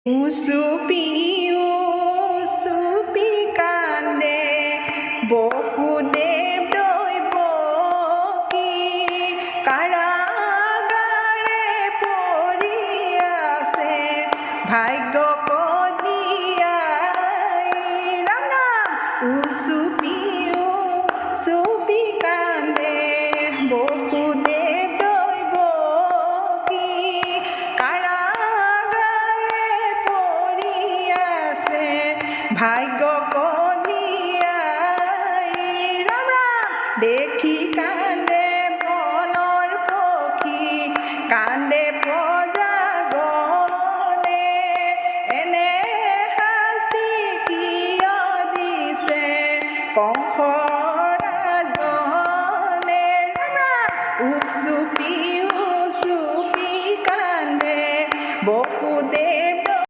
উসুপি উসুপি কান্দে বহুদেৱ দৈৱ কি কাৰাগাৰে পৰি আছে ভাগ্য কঢ়িয়াই ৰাম ৰাম উচুপি উচুপি কান্দে বহুদেৱ দৈৱ কি ভাগ্য কঢ়িয়াই ৰাম ৰাম দেখি